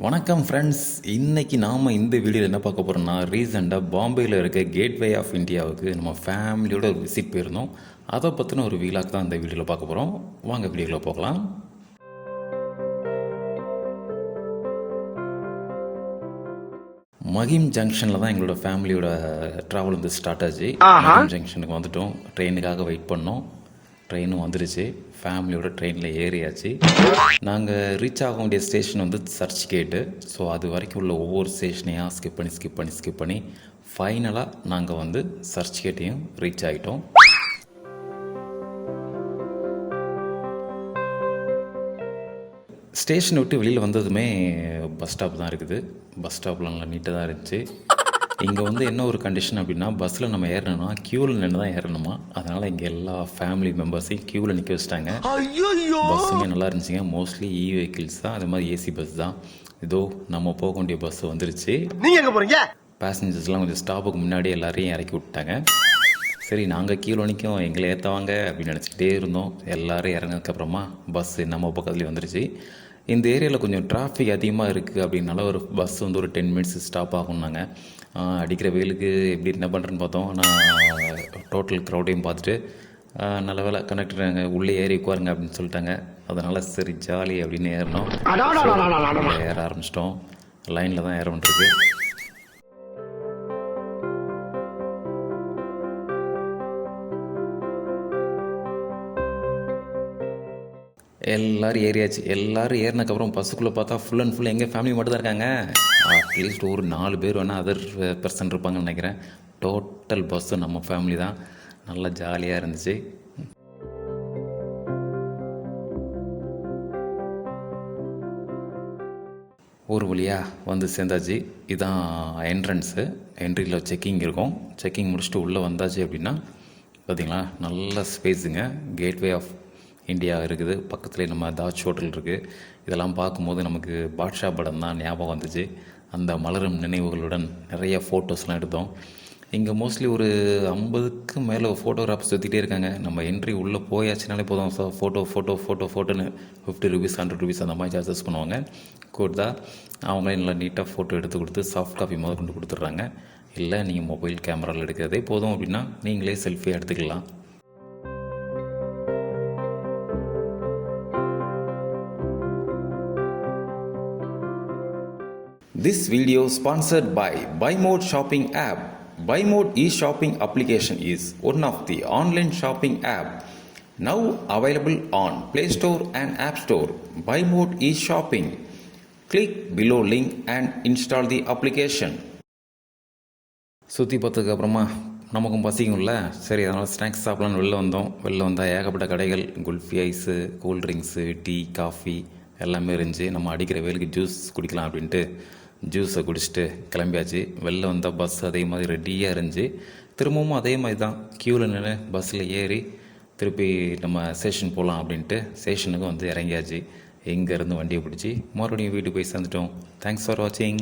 வணக்கம் ஃப்ரெண்ட்ஸ். இன்றைக்கி நாம் இந்த வீடியோவில் என்ன பார்க்க போகிறோம்னா, ரீசெண்டாக பாம்பேயில் இருக்க கேட்வே ஆஃப் இந்தியாவுக்கு நம்ம ஃபேமிலியோட ஒரு விசிட் போயிருந்தோம். அதை பற்றின ஒரு வீலாக் தான் இந்த வீடியோவில் பார்க்க போகிறோம். வாங்க வீடியோவில் போகலாம். மகிம் ஜங்ஷனில் தான் எங்களோட ஃபேமிலியோட ட்ராவல் வந்து ஸ்டார்ட் ஆச்சு. மகிம் ஜங்ஷனுக்கு வந்துட்டோம். ட்ரெயினுக்காக வெயிட் பண்ணோம். ட்ரெயினும் வந்துருச்சு. ஃபேமிலியோட ட்ரெயினில் ஏறியாச்சு. நாங்கள் ரீச் ஆக வேண்டிய ஸ்டேஷன் வந்து சர்ச் கேட்டு. ஸோ அது வரைக்கும் உள்ள ஒவ்வொரு ஸ்டேஷனையாக ஸ்கிப் பண்ணி ஃபைனலாக நாங்கள் வந்து சர்ச் கேட்டையும் ரீச் ஆகிட்டோம். ஸ்டேஷனை விட்டு வெளியில் வந்ததுமே பஸ் ஸ்டாப் தான் இருக்குது. பஸ் ஸ்டாப்பில் நல்லா நீட்டாக தான் இருந்துச்சு. இங்கே வந்து என்ன ஒரு கண்டிஷன் அப்படின்னா, பஸ்ஸில் நம்ம ஏறணும்னா க்யூவில் நின்று தான் ஏறணுமா. அதனால் இங்கே எல்லா ஃபேமிலி மெம்பர்ஸையும் க்யூவில் நிற்க வச்சுட்டாங்க. பஸ்ஸுமே நல்லா இருந்துச்சுங்க. மோஸ்ட்லி வெஹிக்கிள்ஸ் தான், அது மாதிரி ஏசி பஸ் தான். இதோ நம்ம போக வேண்டிய பஸ் வந்துருச்சு. நீங்கள் எங்கே போகிறீங்க? பேசஞ்சர்ஸ்லாம் கொஞ்சம் ஸ்டாப்புக்கு முன்னாடி எல்லாரையும் இறக்கி விட்டாங்க. சரி, நாங்கள் கீழே நிற்கும், எங்களை ஏற்றவாங்க அப்படின்னு நினச்சிக்கிட்டே இருந்தோம். எல்லோரும் இறங்கினதுக்கப்புறமா பஸ்ஸு நம்ம பக்கத்துலேயே வந்துருச்சு. இந்த ஏரியாவில் கொஞ்சம் டிராஃபிக் அதிகமாக இருக்குது அப்படின்னால ஒரு பஸ் வந்து ஒரு 10 மினிட்ஸ் ஸ்டாப் ஆகும்னாங்க. அடிக்கிற வெயிலுக்கு எப்படி என்ன பண்ணுறேன்னு பார்த்தோம். நான் டோட்டல் க்ரௌடையும் பார்த்துட்டு நல்ல வேலை கண்டக்டர் உள்ளே ஏறி உட்காருங்க அப்படின்னு சொல்லிட்டாங்க. அதனால் சரி ஜாலி அப்படின்னு ஏறினோம். ஏற ஆரம்பிச்சிட்டோம். லைனில் தான் ஏற வேண்டியிருக்கு. எல்லோரும் ஏறியாச்சு. எல்லோரும் ஏறினதுக்கப்புறம் பஸ்ஸுக்குள்ளே பார்த்தா ஃபுல் அண்ட் ஃபுல் எங்கள் ஃபேமிலி மட்டும் தான் இருக்காங்க. அட்லீஸ்ட் ஒரு 4 பேர் வேணால் அதர் பர்சன் இருப்பாங்கன்னு நினைக்கிறேன். டோட்டல் பஸ்ஸு நம்ம ஃபேமிலி தான். நல்லா ஜாலியாக இருந்துச்சு. ஒரு வழியாக வந்து சேர்ந்தாச்சு. இதுதான் என்ட்ரன்ஸு. என்ட்ரியில் செக்கிங் இருக்கும். செக்கிங் முடிச்சுட்டு உள்ளே வந்தாச்சு அப்படின்னா பார்த்திங்களா, நல்ல ஸ்பேஸுங்க. கேட்வே ஆஃப் இந்தியா இருக்குது. பக்கத்துலேயே நம்ம தாஜ் ஹோட்டல் இருக்குது. இதெல்லாம் பார்க்கும்போது நமக்கு பாட்ஷா படம் தான் ஞாபகம் வந்துச்சு. அந்த மலரும் நினைவுகளுடன் நிறைய ஃபோட்டோஸ்லாம் எடுத்தோம். இங்கே மோஸ்ட்லி ஒரு 50க்கு மேலே ஃபோட்டோகிராஃபர் சுற்றிட்டே இருக்காங்க. நம்ம என்ட்ரி உள்ளே போயாச்சுனாலே போதும். ஸோ ஃபோட்டோன்னு 50 ருபீஸ் 100 ருபீஸ் அந்த மாதிரி சார்ஜஸ் பண்ணுவாங்க. கொடுத்தா அவங்களே நல்லா நீட்டாக ஃபோட்டோ எடுத்து கொடுத்து சாஃப்ட் காப்பி முதல் கொண்டு கொடுத்துட்றாங்க. இல்லை நீங்கள் மொபைல் கேமராவில் எடுக்கிறதே போதும் அப்படின்னா நீங்களே செல்ஃபியாக எடுத்துக்கலாம். This video sponsored by BuyMode shopping app. BuyMode e-shopping application is one of the online shopping app now available on Play Store and App Store. BuyMode e-shopping. Click below link and install the application. சுற்றி பார்த்ததுக்கப்புறமா நமக்கும் பசிக்கும்ல, சரி அதனால் snacks சாப்பிட்லான்னு வெளில வந்தால் ஏகப்பட்ட கடைகள். Kulfi ice, cool drinks, tea, coffee எல்லாமே இருந்துச்சு. நம்ம அடிக்கிற வெயிலுக்கு ஜூஸ் குடிக்கலாம் அப்படின்ட்டு ஜூஸை குடிச்சிட்டு கிளம்பியாச்சு. வெளில வந்தால் பஸ் அதே மாதிரி ரெடியாக இருந்துச்சு. திரும்பவும் அதே மாதிரி தான் க்யூவில் நின்று பஸ்ஸில் ஏறி திருப்பி நம்ம ஸ்டேஷன் போகலாம் அப்படின்ட்டு ஸ்டேஷனுக்கு வந்து இறங்கியாச்சு. இங்கேருந்து வண்டியை பிடிச்சி மறுபடியும் வீட்டுக்கு போய் சேர்ந்துட்டோம். தேங்க்ஸ் ஃபார் வாட்சிங்.